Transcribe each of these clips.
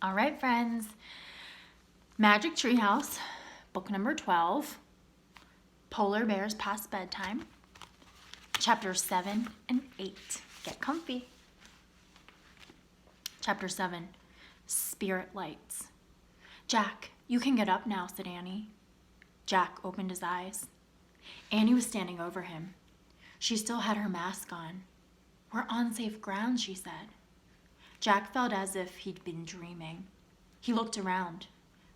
All right, friends. Magic Treehouse, book number 12, Polar Bears Past Bedtime, chapters 7 and 8. Get comfy. Chapter 7, Spirit Lights. Jack, you can get up now, said Annie. Jack opened his eyes. Annie was standing over him. She still had her mask on. We're on safe ground, she said. Jack felt as if he'd been dreaming. He looked around.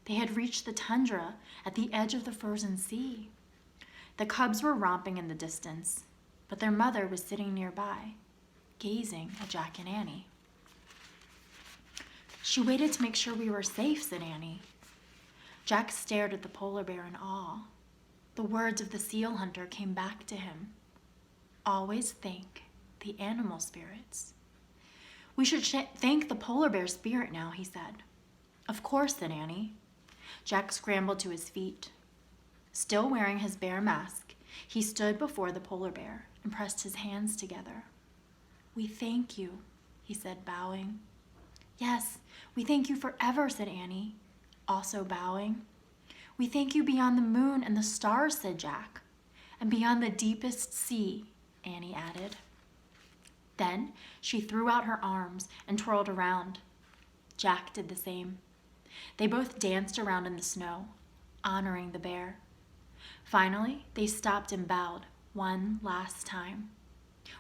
They had reached the tundra at the edge of the frozen sea. The cubs were romping in the distance, but their mother was sitting nearby, gazing at Jack and Annie. She waited to make sure we were safe, said Annie. Jack stared at the polar bear in awe. The words of the seal hunter came back to him. Always thank the animal spirits. We should thank the polar bear spirit now, he said. Of course, said Annie. Jack scrambled to his feet. Still wearing his bear mask, he stood before the polar bear and pressed his hands together. We thank you, he said, bowing. Yes, we thank you forever, said Annie, also bowing. We thank you beyond the moon and the stars, said Jack, and beyond the deepest sea, Annie added. Then she threw out her arms and twirled around. Jack did the same. They both danced around in the snow, honoring the bear. Finally, they stopped and bowed one last time.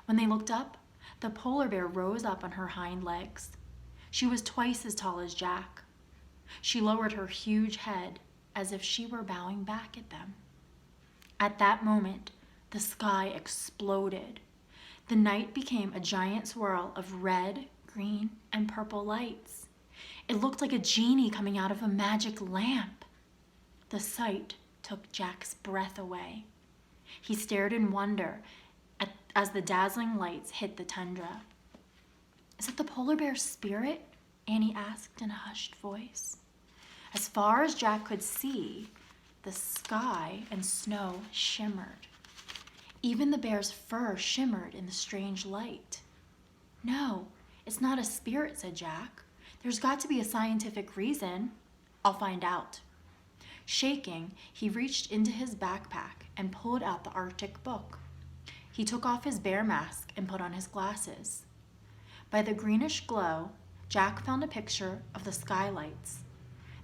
When they looked up, the polar bear rose up on her hind legs. She was twice as tall as Jack. She lowered her huge head as if she were bowing back at them. At that moment, the sky exploded. The night became a giant swirl of red, green, and purple lights. It looked like a genie coming out of a magic lamp. The sight took Jack's breath away. He stared in wonder as the dazzling lights hit the tundra. Is it the polar bear's spirit? Annie asked in a hushed voice. As far as Jack could see, the sky and snow shimmered. Even the bear's fur shimmered in the strange light. No, it's not a spirit, said Jack. There's got to be a scientific reason. I'll find out. Shaking, he reached into his backpack and pulled out the Arctic book. He took off his bear mask and put on his glasses. By the greenish glow, Jack found a picture of the skylights.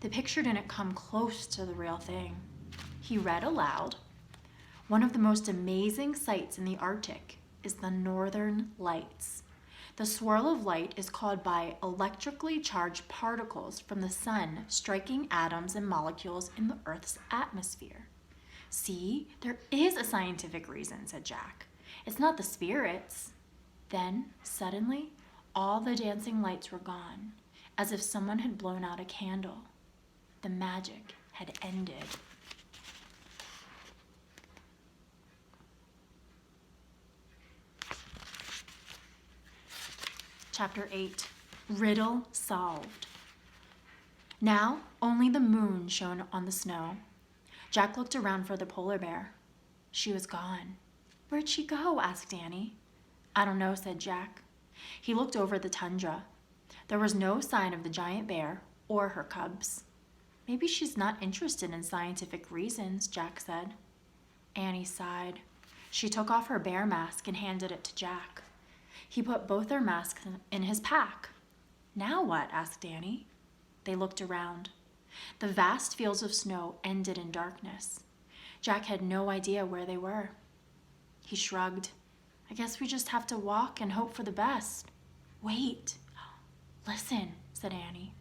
The picture didn't come close to the real thing. He read aloud. One of the most amazing sights in the Arctic is the northern lights. The swirl of light is caused by electrically charged particles from the sun striking atoms and molecules in the Earth's atmosphere. See, there is a scientific reason, said Jack. It's not the spirits. Then, suddenly, all the dancing lights were gone, as if someone had blown out a candle. The magic had ended. Chapter 8, Riddle Solved. Now, only the moon shone on the snow. Jack looked around for the polar bear. She was gone. Where'd she go? Asked Annie. I don't know, said Jack. He looked over the tundra. There was no sign of the giant bear or her cubs. Maybe she's not interested in scientific reasons, Jack said. Annie sighed. She took off her bear mask and handed it to Jack. He put both their masks in his pack. Now what? Asked Annie. They looked around. The vast fields of snow ended in darkness. Jack had no idea where they were. He shrugged. I guess we just have to walk and hope for the best. Wait. Listen, said Annie.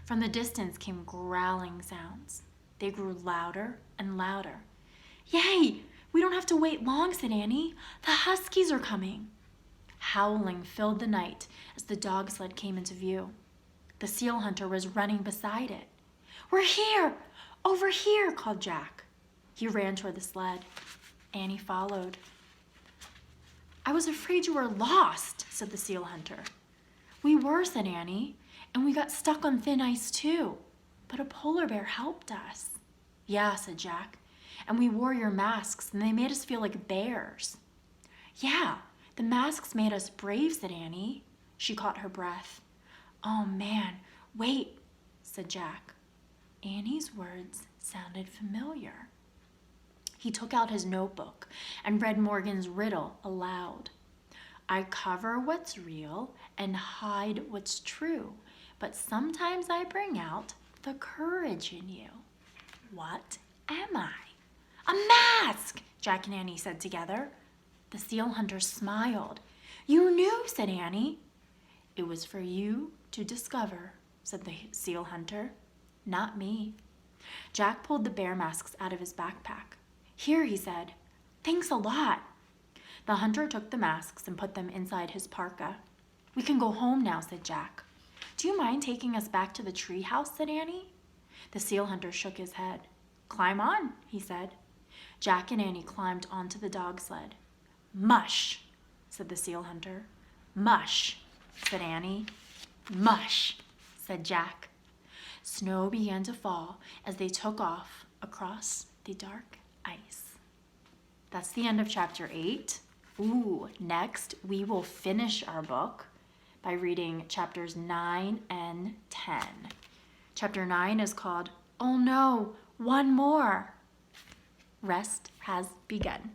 From the distance came growling sounds. They grew louder and louder. Yay! We don't have to wait long, said Annie. The huskies are coming. Howling filled the night as the dog sled came into view. The seal hunter was running beside it. We're here! Over here, called Jack. He ran toward the sled. Annie followed. I was afraid you were lost, said the seal hunter. We were, said Annie, and we got stuck on thin ice too. But a polar bear helped us. Yeah, said Jack, and we wore your masks and they made us feel like bears. Yeah, the masks made us brave, said Annie. She caught her breath. Oh man, wait, said Jack. Annie's words sounded familiar. He took out his notebook and read Morgan's riddle aloud. I cover what's real and hide what's true, but sometimes I bring out the courage in you. What am I? A mask, Jack and Annie said together. The seal hunter smiled. You knew, said Annie. It was for you to discover, said the seal hunter. Not me. Jack pulled the bear masks out of his backpack. Here, he said. Thanks a lot. The hunter took the masks and put them inside his parka. We can go home now, said Jack. Do you mind taking us back to the treehouse, said Annie. The seal hunter shook his head. Climb on, he said. Jack and Annie climbed onto the dog sled. Mush, said the seal hunter. Mush, said Annie. Mush, said Jack. Snow began to fall as they took off across the dark ice. That's the end of chapter 8. Next we will finish our book by reading chapters 9 and 10. Chapter 9 is called, Oh No, One More. Rest has begun.